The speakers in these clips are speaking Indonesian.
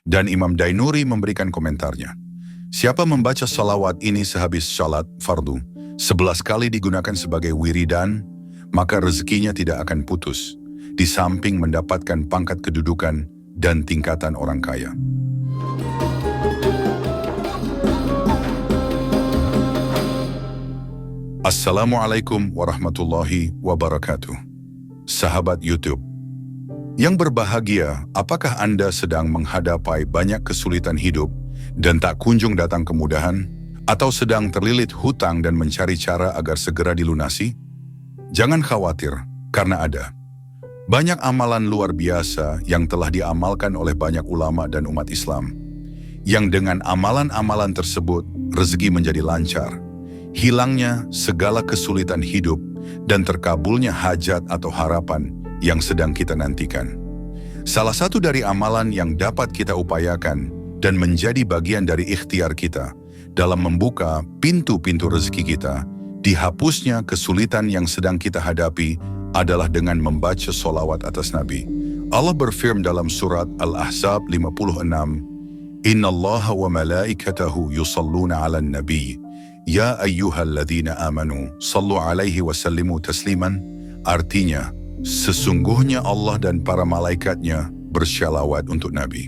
Dan Imam Dainuri memberikan komentarnya. Siapa membaca salawat ini sehabis salat fardu, 11 kali digunakan sebagai wiridan, maka rezekinya tidak akan putus, di samping mendapatkan pangkat kedudukan dan tingkatan orang kaya. Assalamualaikum warahmatullahi wabarakatuh. Sahabat YouTube yang berbahagia, apakah Anda sedang menghadapi banyak kesulitan hidup dan tak kunjung datang kemudahan, atau sedang terlilit hutang dan mencari cara agar segera dilunasi? Jangan khawatir, karena ada banyak amalan luar biasa yang telah diamalkan oleh banyak ulama dan umat Islam, yang dengan amalan-amalan tersebut rezeki menjadi lancar, hilangnya segala kesulitan hidup, dan terkabulnya hajat atau harapan yang sedang kita nantikan. Salah satu dari amalan yang dapat kita upayakan dan menjadi bagian dari ikhtiar kita dalam membuka pintu-pintu rezeki kita, dihapusnya kesulitan yang sedang kita hadapi adalah dengan membaca sholawat atas Nabi. Allah berfirman dalam surat Al-Ahzab 56, Innallaha wa malaikatahu yusalluna 'alan nabi, ya ayyuhalladzina amanu, sallu alaihi wa sallimu tasliman. Artinya, sesungguhnya Allah dan para malaikatnya bersyalawat untuk Nabi.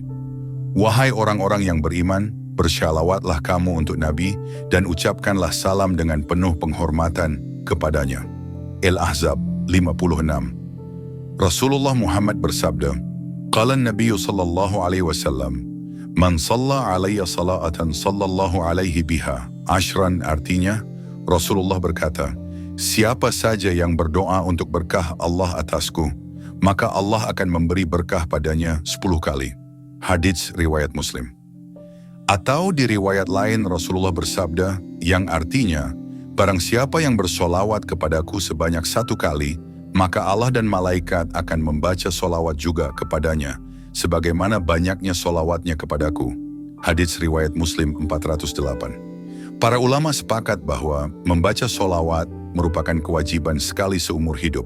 Wahai orang-orang yang beriman, bersyalawatlah kamu untuk Nabi dan ucapkanlah salam dengan penuh penghormatan kepadanya. Al-Ahzab 56. Rasulullah Muhammad bersabda, Qala Nabi sallallahu alaihi wasallam, Man salla alayya salatan sallallahu alaihi biha ashran. Artinya, Rasulullah berkata, siapa saja yang berdoa untuk berkah Allah atasku, maka Allah akan memberi berkah padanya 10 kali. Hadits riwayat Muslim. Atau di riwayat lain Rasulullah bersabda yang artinya, barang siapa yang bersolawat kepadaku sebanyak 1 kali, maka Allah dan malaikat akan membaca solawat juga kepadanya, sebagaimana banyaknya solawatnya kepadaku. Hadits riwayat Muslim 408. Para ulama sepakat bahwa membaca solawat merupakan kewajiban sekali seumur hidup.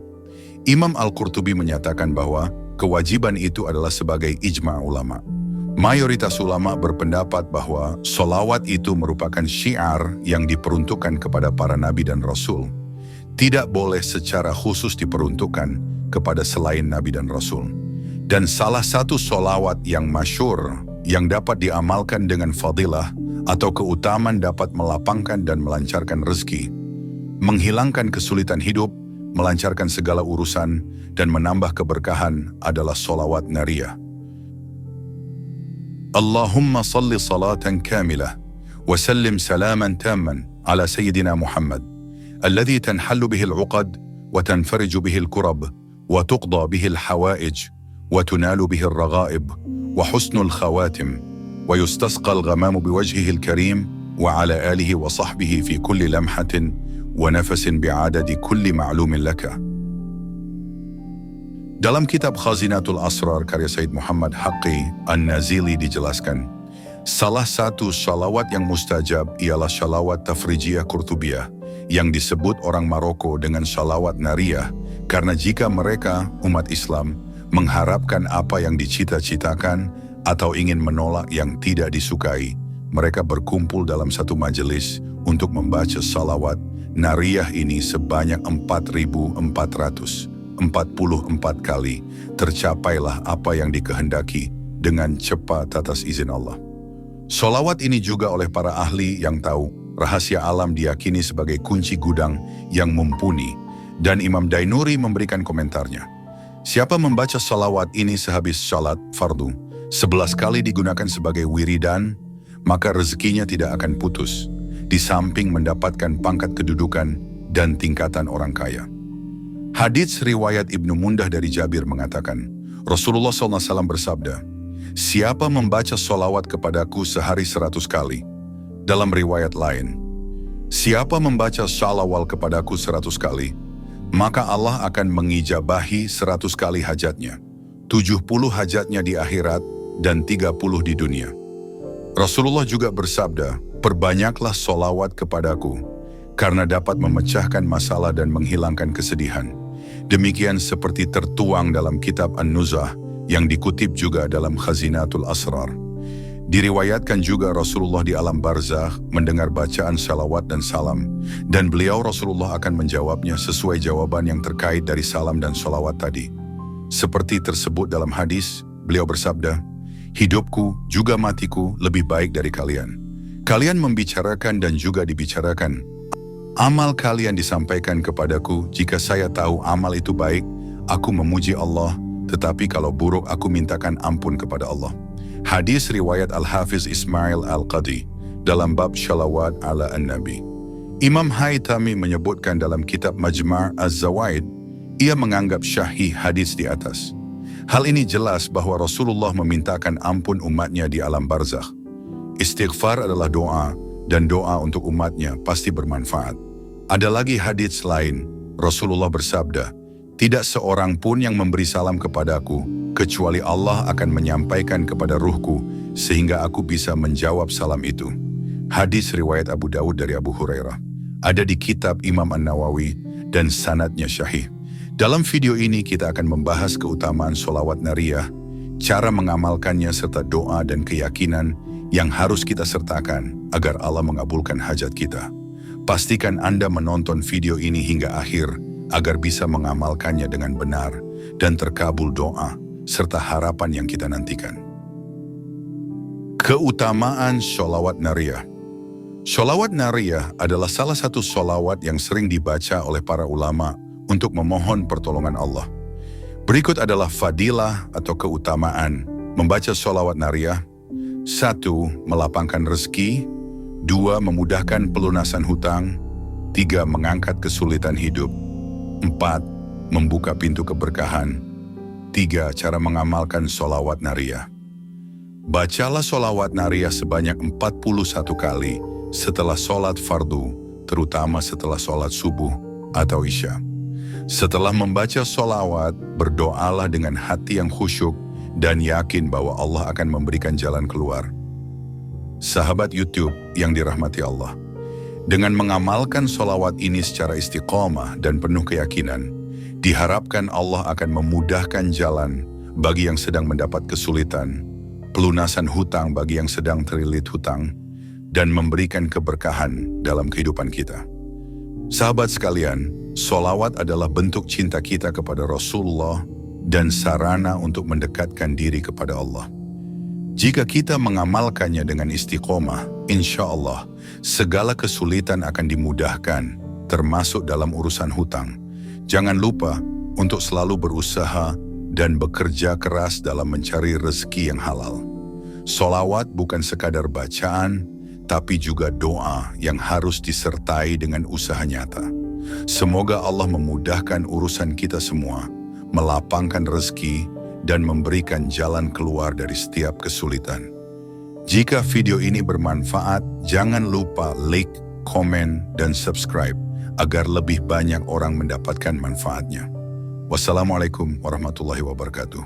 Imam Al-Qurtubi menyatakan bahwa kewajiban itu adalah sebagai ijma' ulama. Mayoritas ulama berpendapat bahwa solawat itu merupakan syiar yang diperuntukkan kepada para nabi dan rasul. Tidak boleh secara khusus diperuntukkan kepada selain nabi dan rasul. Dan salah satu solawat yang masyhur yang dapat diamalkan dengan fadilah atau keutamaan dapat melapangkan dan melancarkan rezeki, menghilangkan kesulitan hidup, melancarkan segala urusan, dan menambah keberkahan adalah solawat nariyah. Allahumma salli salatan kamilah, wa sallim salaman tamman ala Sayyidina Muhammad, alladhi tanhallu bihi al-uqad, wa tanfariju bihi al-kurab, wa tuqda bihi al-hawaij, wa tunalu bihi al-raghaib, wa husnul khawatim, wa yustasqa al-ghamamu biwajhihi al-karim, wa ala alihi wa sahbihi fi kulli lamhatin, wa nafasin bi'adadi kulli ma'lumin laka. Dalam kitab Khazinatul Asrar karya Said Muhammad Haqqi An-Nazili dijelaskan, salah satu shalawat yang mustajab ialah shalawat Tafrijiyah Qurtubiyah yang disebut orang Maroko dengan shalawat nariyah, karena jika mereka, umat Islam, mengharapkan apa yang dicita-citakan atau ingin menolak yang tidak disukai, mereka berkumpul dalam satu majelis untuk membaca shalawat nariyah ini sebanyak 4.444 kali. Tercapailah apa yang dikehendaki dengan cepat atas izin Allah. Sholawat ini juga oleh para ahli yang tahu rahasia alam diyakini sebagai kunci gudang yang mumpuni, dan Imam Dainuri memberikan komentarnya. Siapa membaca sholawat ini sehabis salat fardu, 11 kali digunakan sebagai wiridan, maka rezekinya tidak akan putus, di samping mendapatkan pangkat kedudukan dan tingkatan orang kaya. Hadits riwayat Ibnu Mundah dari Jabir mengatakan, Rasulullah SAW bersabda, siapa membaca sholawat kepadaku sehari 100 kali. Dalam riwayat lain, siapa membaca shalawal kepadaku 100 kali, maka Allah akan mengijabahi 100 kali hajatnya, 70 hajatnya di akhirat dan 30 di dunia. Rasulullah juga bersabda, perbanyaklah sholawat kepadaku, karena dapat memecahkan masalah dan menghilangkan kesedihan. Demikian seperti tertuang dalam kitab An-Nuzah yang dikutip juga dalam Khazinatul Asrar. Diriwayatkan juga Rasulullah di alam barzakh mendengar bacaan salawat dan salam, dan beliau Rasulullah akan menjawabnya sesuai jawaban yang terkait dari salam dan salawat tadi. Seperti tersebut dalam hadis, beliau bersabda, "Hidupku juga matiku lebih baik dari kalian. Kalian membicarakan dan juga dibicarakan. Amal kalian disampaikan kepadaku. Jika saya tahu amal itu baik, aku memuji Allah, tetapi kalau buruk aku mintakan ampun kepada Allah." Hadis riwayat Al-Hafiz Ismail Al-Qadi dalam bab shalawat ala an-Nabi. Imam Haytami menyebutkan dalam kitab Majma' Az-Zawaid, ia menganggap syahih hadis di atas. Hal ini jelas bahwa Rasulullah memintakan ampun umatnya di alam barzakh. Istighfar adalah doa, dan doa untuk umatnya pasti bermanfaat. Ada lagi hadis lain, Rasulullah bersabda, "Tidak seorang pun yang memberi salam kepadaku, kecuali Allah akan menyampaikan kepada ruhku, sehingga aku bisa menjawab salam itu." Hadis riwayat Abu Dawud dari Abu Hurairah. Ada di kitab Imam An-Nawawi dan sanadnya syahih. Dalam video ini kita akan membahas keutamaan sholawat nariyah, cara mengamalkannya serta doa dan keyakinan yang harus kita sertakan agar Allah mengabulkan hajat kita. Pastikan Anda menonton video ini hingga akhir agar bisa mengamalkannya dengan benar dan terkabul doa serta harapan yang kita nantikan. Keutamaan sholawat nariyah. Sholawat nariyah adalah salah satu sholawat yang sering dibaca oleh para ulama untuk memohon pertolongan Allah. Berikut adalah fadilah atau keutamaan membaca sholawat nariyah. 1. Melapangkan rezeki. 2. Memudahkan pelunasan hutang. 3. Mengangkat kesulitan hidup. 4. Membuka pintu keberkahan. 3. Cara mengamalkan sholawat nariyah. Bacalah sholawat nariyah sebanyak 41 kali setelah sholat fardu, terutama setelah sholat subuh atau isya. Setelah membaca sholawat, berdoalah dengan hati yang khusyuk dan yakin bahwa Allah akan memberikan jalan keluar. Sahabat YouTube yang dirahmati Allah, dengan mengamalkan sholawat ini secara istiqomah dan penuh keyakinan, diharapkan Allah akan memudahkan jalan bagi yang sedang mendapat kesulitan, pelunasan hutang bagi yang sedang terlilit hutang, dan memberikan keberkahan dalam kehidupan kita. Sahabat sekalian, sholawat adalah bentuk cinta kita kepada Rasulullah dan sarana untuk mendekatkan diri kepada Allah. Jika kita mengamalkannya dengan istiqomah, insya Allah segala kesulitan akan dimudahkan, termasuk dalam urusan hutang. Jangan lupa untuk selalu berusaha dan bekerja keras dalam mencari rezeki yang halal. Sholawat bukan sekadar bacaan, tapi juga doa yang harus disertai dengan usaha nyata. Semoga Allah memudahkan urusan kita semua, melapangkan rezeki, dan memberikan jalan keluar dari setiap kesulitan. Jika video ini bermanfaat, jangan lupa like, komen, dan subscribe agar lebih banyak orang mendapatkan manfaatnya. Wassalamualaikum warahmatullahi wabarakatuh.